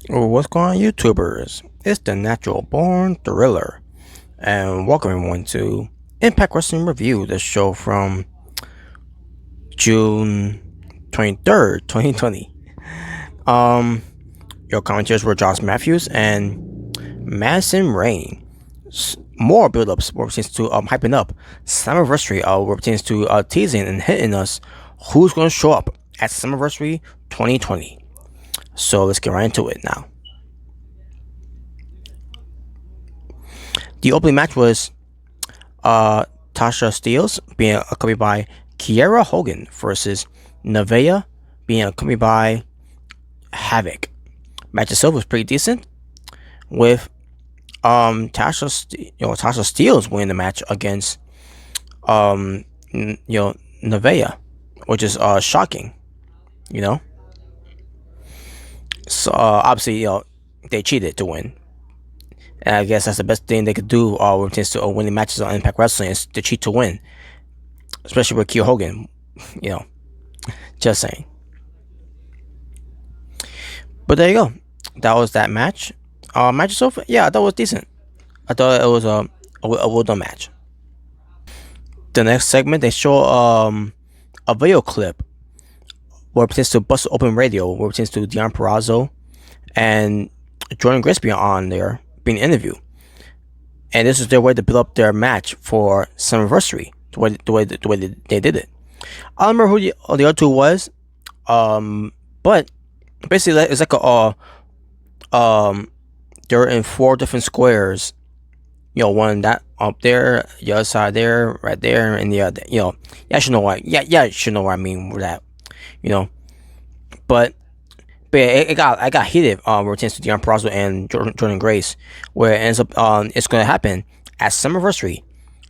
What's going on, YouTubers? It's the Natural Born Thriller, and welcome everyone to Impact Wrestling Review, the show from June 23rd, 2020. Um, your commentators were Josh Matthews and Madison Rain. More build-ups were pertains to hyping up Summerversary, were pertains to teasing and hitting us who's going to show up at Summerversary 2020. So let's get right into it now. The opening match was Tasha Steeles being accompanied by Kiera Hogan versus Nevaeh being accompanied by Havoc. Match itself was pretty decent, with Tasha Steeles winning the match against Nevaeh, which is shocking, you know. So obviously they cheated to win. And I guess that's the best thing they could do when it comes to winning matches on Impact Wrestling is to cheat to win, especially with Kiera Hogan. You know, just saying. But there you go. That was that match. Match itself, yeah, I thought it was decent. I thought it was a well done match. The next segment, they show a video clip where it pertains to Bust Open Radio, where it pertains to Deon Purrazzo and Jordan Grace being on there being interviewed. And this is their way to build up their match for Summerversary, the way they did it. I don't remember who the other two was, but basically it's like they're in four different squares. One that up there, the other side there, right there, and the other. Yeah, I should know what. Yeah, I should know what I mean with that. You know, but I got heated. Where it tends to Deon Purrazzo and Jordan Grace, where it ends up it's going to happen at Summerversary.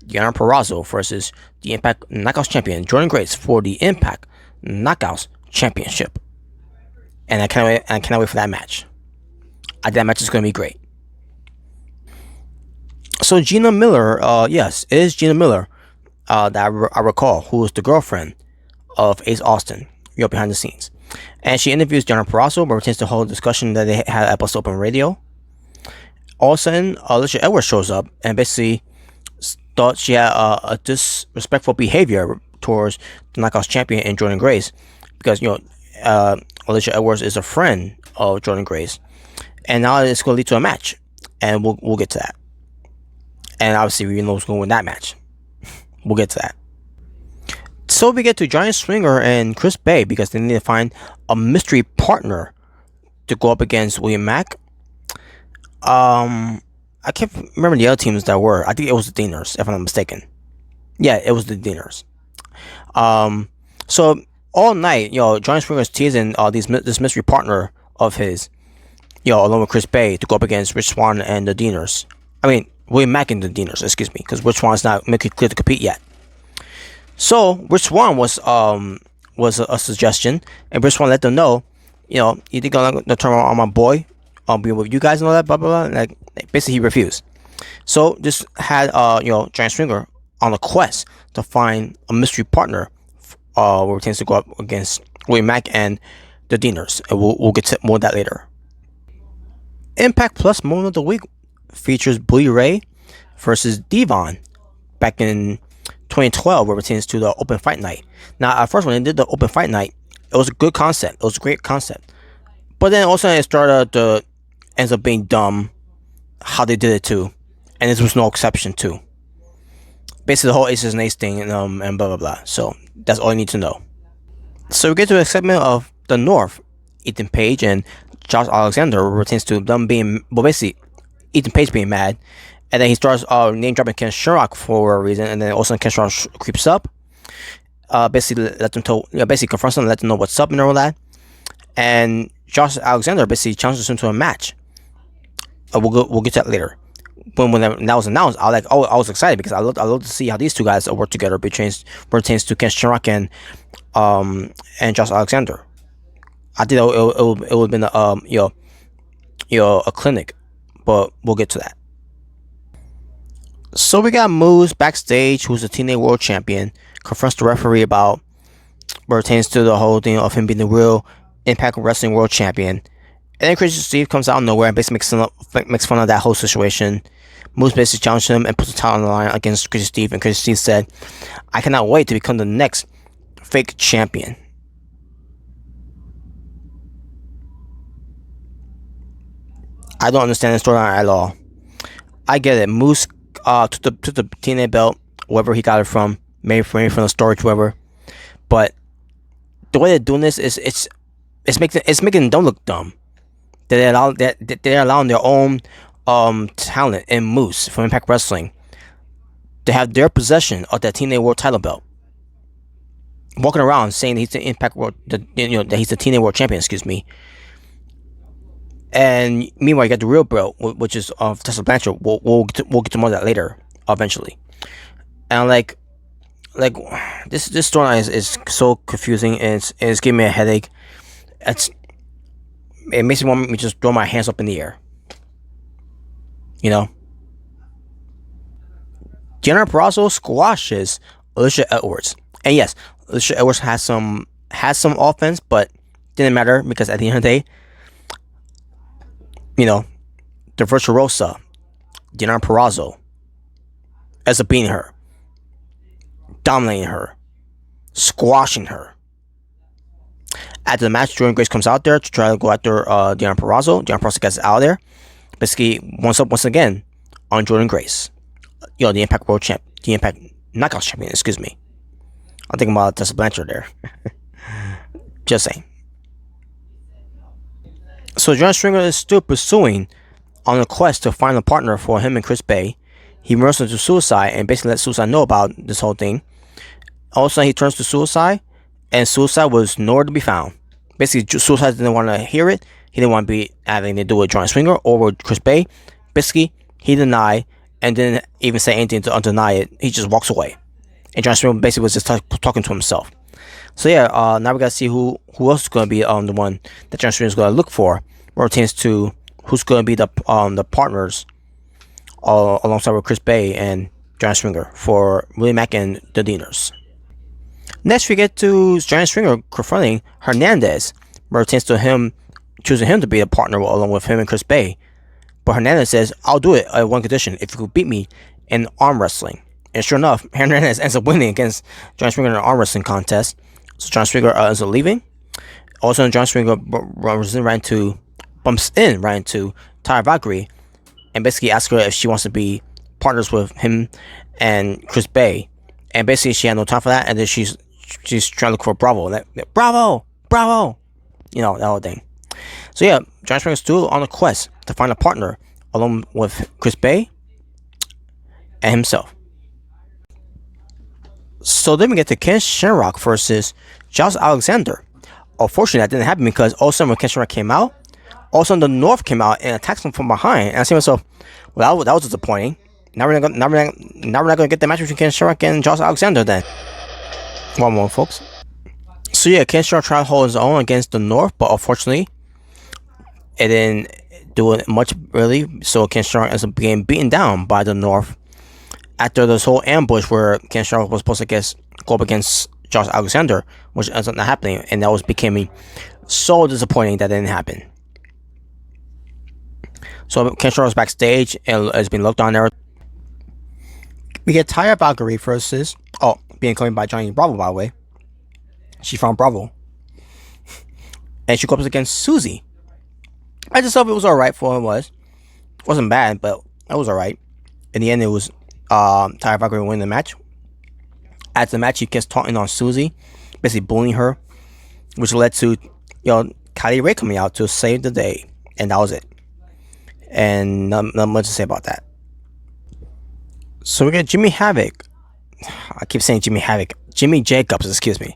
Deon Purrazzo versus the Impact Knockouts champion Jordan Grace for the Impact Knockouts Championship, and I cannot wait for that match. That match is going to be great. So Gina Miller, yes, it is Gina Miller that I recall, who is the girlfriend of Ace Austin, behind the scenes. And she interviews Deon Purrazzo, but retains the whole discussion that they had at Bust Open Radio. All of a sudden, Alicia Edwards shows up and basically thought she had a disrespectful behavior towards the Knockouts champion and Jordan Grace, because Alicia Edwards is a friend of Jordan Grace, and now it's going to lead to a match, and we'll get to that. And obviously, we know who's going to win that match. We'll get to that. So we get to Giant Swinger and Chris Bay because they need to find a mystery partner to go up against William Mack. I can't remember the other teams that were. I think it was the Deaners, if I'm not mistaken. Yeah, it was the Deaners. So all night, Giant Swinger's teasing this mystery partner of his, along with Chris Bay, to go up against Rich Swann and the Deaners. I mean, William Mack and the Deaners, excuse me, because Rich Swann's not making it clear to compete yet. So Rich Swann was a suggestion, and Rich Swann let them know, you think I'm gonna turn on my boy, I'll be with you guys and all that, blah blah blah. Like basically he refused. So just had Giant Swinger on a quest to find a mystery partner, where it tends to go up against William Mack and the Deaners, and we'll get to more of that later. Impact Plus moment of the week features Bully Ray versus Devon back in 2012, where it pertains to the open fight night. Now, at first, when they did the open fight night, it was a good concept. It was a great concept. But then also it started to ends up being dumb how they did it too, and this was no exception too. Basically, the whole Aces and Ace thing, and blah blah blah. So that's all you need to know. So we get to a segment of the North, Ethan Page and Josh Alexander, where it pertains to them being basically Ethan Page being mad. And then he starts name dropping Ken Shamrock for a reason, and then also Ken Shamrock creeps up. Basically let them basically confronts them, let them know what's up and all that. And Josh Alexander basically challenges him to a match. We'll get to that later. When that was announced, I was excited because I love to see how these two guys work together. Pertains to Ken Shamrock and Josh Alexander. I think it would have been a clinic, but we'll get to that. So we got Moose backstage, who's a TNA World Champion, confronts the referee about where it pertains to the whole thing of him being the real Impact Wrestling World Champion, And then Crazy Steve comes out of nowhere and basically makes fun of that whole situation. Moose basically challenged him and puts the title on the line against Crazy Steve, and Crazy Steve said, "I cannot wait to become the next fake champion." I don't understand the storyline at all. I get it. Moose took the TNA belt, wherever he got it from, maybe from the storage, wherever. But the way they're doing this is it's making them look dumb. They're allowing their own talent in Moose from Impact Wrestling to have their possession of that TNA World Title belt, walking around saying that he's the Impact World, that he's the TNA World Champion. Excuse me. And meanwhile, you got the real belt, which is Tessa Blanchard. We'll get to more of that later, eventually. And like this storyline is so confusing, and it's giving me a headache. It makes me want me to just throw my hands up in the air. You know. Deanna Purrazzo squashes Alicia Edwards, and yes, Alicia Edwards has some offense, but didn't matter because at the end of the day, the Virtuosa, Deanna Purrazzo, ends up beating her, dominating her, squashing her. After the match, Jordan Grace comes out there to try to go after Deanna Purrazzo. Deanna Purrazzo gets out of there, basically once again on Jordan Grace. The Impact World Champ, the Impact Knockouts Champion. Excuse me. I'm thinking about Tessa Blanchard there. Just saying. So John Stringer is still pursuing on a quest to find a partner for him and Chris Bay. He merges into Suicide and basically lets Suicide know about this whole thing. All of a sudden, he turns to Suicide, and Suicide was nowhere to be found. Basically, Suicide didn't want to hear it. He didn't want to be having to do with John Stringer or with Chris Bay. Basically, he denied and didn't even say anything to deny it. He just walks away. And John Stringer basically was just talking to himself. So yeah, now we gotta see who else is gonna be the one that John Stringer is gonna look for, when it pertains to who's gonna be the partners alongside with Chris Bay and John Stringer for Willie Mack and the Deaners. Next, we get to John Stringer confronting Hernandez, where it pertains to him choosing him to be a partner along with him and Chris Bay. But Hernandez says, "I'll do it at one condition: if you could beat me in arm wrestling." And sure enough, Hernandez ends up winning against John Stringer in an arm wrestling contest. So John Stringer ends up leaving. Also, John Stringer bumps in right into Taya Valkyrie, and basically asks her if she wants to be partners with him and Chris Bay. And basically, she had no time for that, and then she's trying to look for Bravo. Bravo! That whole thing. So yeah, John Stringer is still on a quest to find a partner along with Chris Bay and himself. So then we get to Ken Shamrock versus Josh Alexander. Unfortunately, that didn't happen because all of a sudden when Ken Shamrock came out, all of a sudden the North came out and attacked him from behind. And I see myself, well, that was disappointing. Now we're not gonna get the match between Ken Shamrock and Josh Alexander then. One more, folks. So yeah, Ken Shamrock tried to hold his own against the North, but unfortunately, it didn't do it much really. So Ken Shamrock ends up getting beaten down by the North after this whole ambush where Ken Shamrock was supposed to go up against Josh Alexander, which ends up not happening, and that was becoming so disappointing that didn't happen. So Ken Shamrock's backstage and has been looked on there. We get Taya Valkyrie versus being claimed by Johnny Bravo, by the way. She's from Bravo, and she goes up against Susie. I just thought it was alright for what it wasn't bad, but it was alright. In the end, it was Taya Valkyrie winning the match. After the match, he gets taunting on Susie, basically bullying her, which led to Kylie Ray coming out to save the day, and that was it. And not much to say about that. So we get Jimmy Havoc. I keep saying Jimmy Havoc. Jimmy Jacobs, excuse me.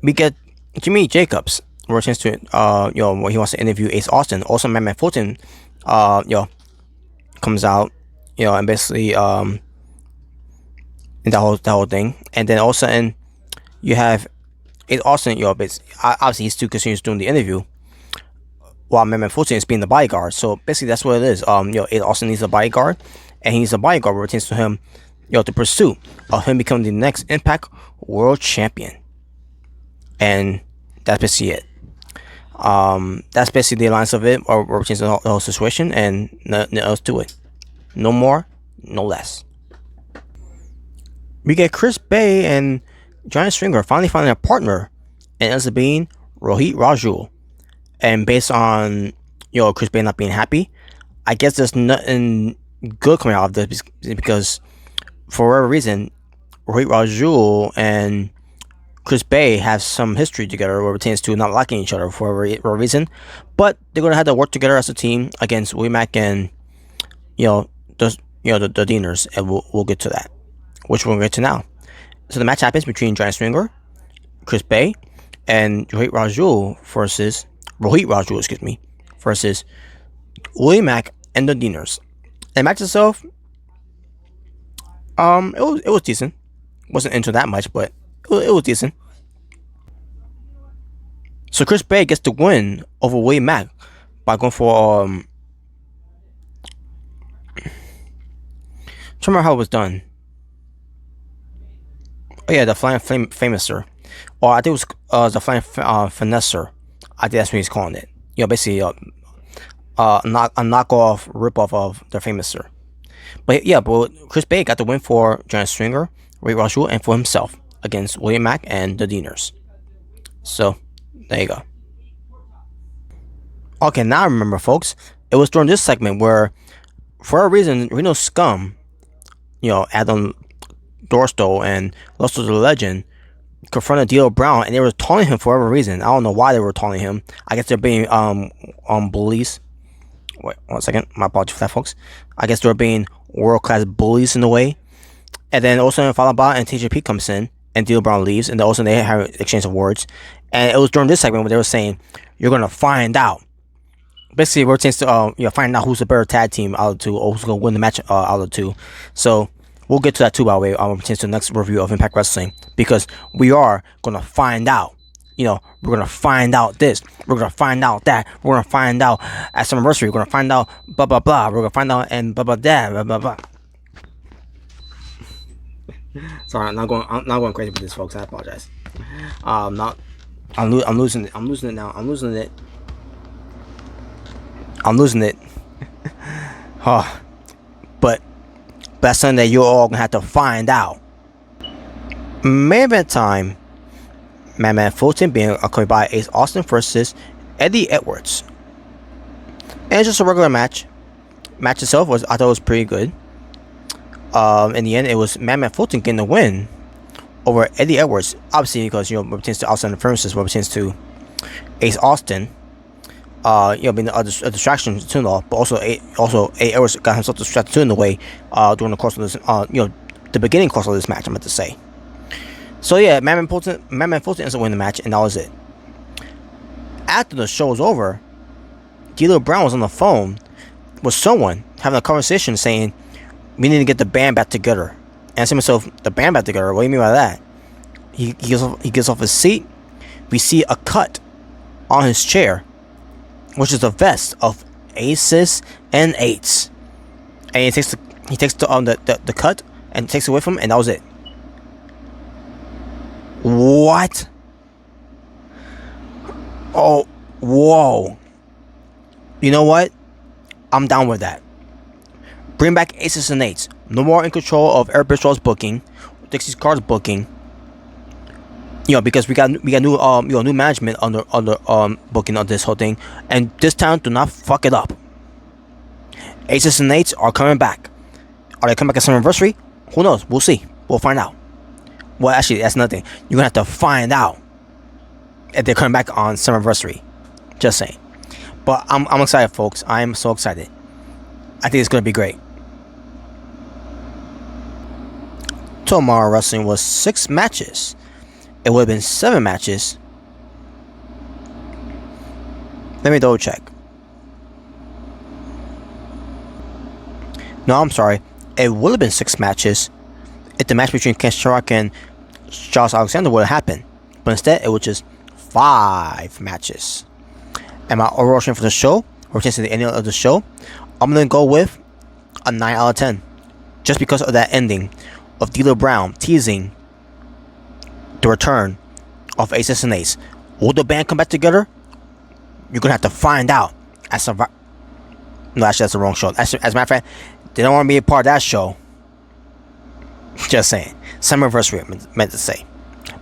We get Jimmy Jacobs, where it to where he wants to interview Ace Austin. Also, Madman Fulton, comes out, and basically in that whole thing. And then all of a sudden, you have Ace Austin, obviously he's still continues doing the interview, while Madman Fulton is being the bodyguard. So basically, that's what it is. Ace Austin needs a bodyguard, and he needs a bodyguard where it to him, to pursue of him becoming the next Impact World Champion. And that's basically it. That's basically the alliance of it, or we're changing the whole situation, and nothing else to it. No more, no less. We get Chris Bay and Giant Stringer finally finding a partner, and ends up being Rohit Raju. And based on Chris Bay not being happy, I guess there's nothing good coming out of this because for whatever reason, Rohit Raju and Chris Bay have some history together where it pertains to not liking each other for whatever reason. But they're gonna have to work together as a team against Mac and the Deaners, and we'll get to that, which we'll get to now. So the match happens between Giant Stringer, Chris Bay, and Rohit Raju versus Mac and the Deaners. The match itself, it was decent. Wasn't into that much, but it was decent. So Chris Bay gets the win over William Mack by going for trying to remember how it was done. Oh yeah, the flying famouser, or I think it was the flying finesser. I think that's what he's calling it. Basically a knockoff, ripoff of the famouser. But yeah, Chris Bay got the win for Giant Stringer, Ray Raju, and for himself against William Mack and the Deaners. So there you go. Okay, now I remember, folks. It was during this segment where, for a reason, Reno Scum, Adam Dorsto and Luster the Legend confronted D'Lo Brown, and they were taunting him for whatever reason. I don't know why they were taunting him. I guess they're being bullies. Wait 1 second. My apologies for that, folks. I guess they're being world-class bullies in a way. And then also followed by and TJP comes in and D'Lo Brown leaves, and also they have an exchange of words. And it was during this segment where they were saying, "You're gonna find out." Basically, we're chance to find out who's the better tag team out of the two, or who's gonna win the match out of the two. So we'll get to that too, by the way. Pertains to the next review of Impact Wrestling, because we are gonna find out. We're gonna find out this. We're gonna find out that. We're gonna find out at some anniversary. We're gonna find out blah blah blah. We're gonna find out and blah blah blah blah blah. Sorry, I'm not going crazy with this, folks. I apologize. I'm losing it. I'm losing it now. I'm losing it. Oh, but that's something that you're all gonna have to find out. Main event time. Madman Fulton being accompanied by Ace Austin versus Eddie Edwards. And it's just a regular match. Match itself I thought it was pretty good. In the end, it was Madman Fulton getting the win over Eddie Edwards. Obviously, because what pertains to outside interferences, what pertains to Ace Austin, being a distraction to it all, but also Edwards got himself distracted too in the way during the course of this, the beginning course of this match, I'm meant to say. So yeah, Madman Fulton ends up winning the match, and that was it. After the show was over, D'Lo Brown was on the phone with someone having a conversation saying, "We need to get the band back together." And I said to myself, "The band back together? What do you mean by that?" He gets off his seat. We see a cut on his chair, which is a vest of aces and eights. And he takes the cut and takes it with him, and that was it. What? Oh, whoa. You know what? I'm down with that. Bring back aces and eights. No more in control of Eric Bistro's booking, Dixie Carter's booking. Because we got new management under booking on this whole thing, and this time do not fuck it up. Aces and eights are coming back. Are they coming back at some anniversary? Who knows? We'll see. We'll find out. Well, actually, that's nothing. You're gonna have to find out if they're coming back on some anniversary. Just saying. But I'm excited, folks. I am so excited. I think it's gonna be great. Tomorrow Wrestling was 6 matches. It would have been 7 matches. Let me double check. No, I'm sorry. It would have been 6 matches if the match between Ken Shamrock and Charles Alexander would have happened. But instead, it was just 5 matches. And my overall rating for the show, or to the ending of the show, I'm going to go with a 9 out of 10. Just because of that ending of D'Lo Brown teasing the return of Aces and Ace. Will the band come back together? you're gonna have to find out at Survivor. No, actually, that's the wrong show. As a matter of fact, they don't want to be a part of that show. Just saying. Summerversary, meant to say.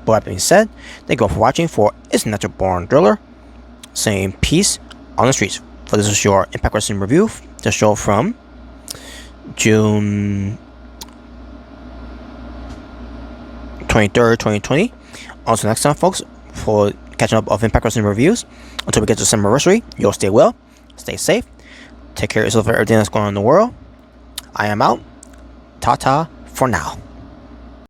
But that being said, thank you all for watching for It's Natural Born Driller. Saying peace on the streets. For this is your Impact Wrestling review. The show from June 23rd, 2020. Until next time, folks, for catching up of Impact Wrestling reviews. Until we get to Summerversary, you'll stay well, stay safe, take care of yourself and everything that's going on in the world. I am out. Ta-ta for now.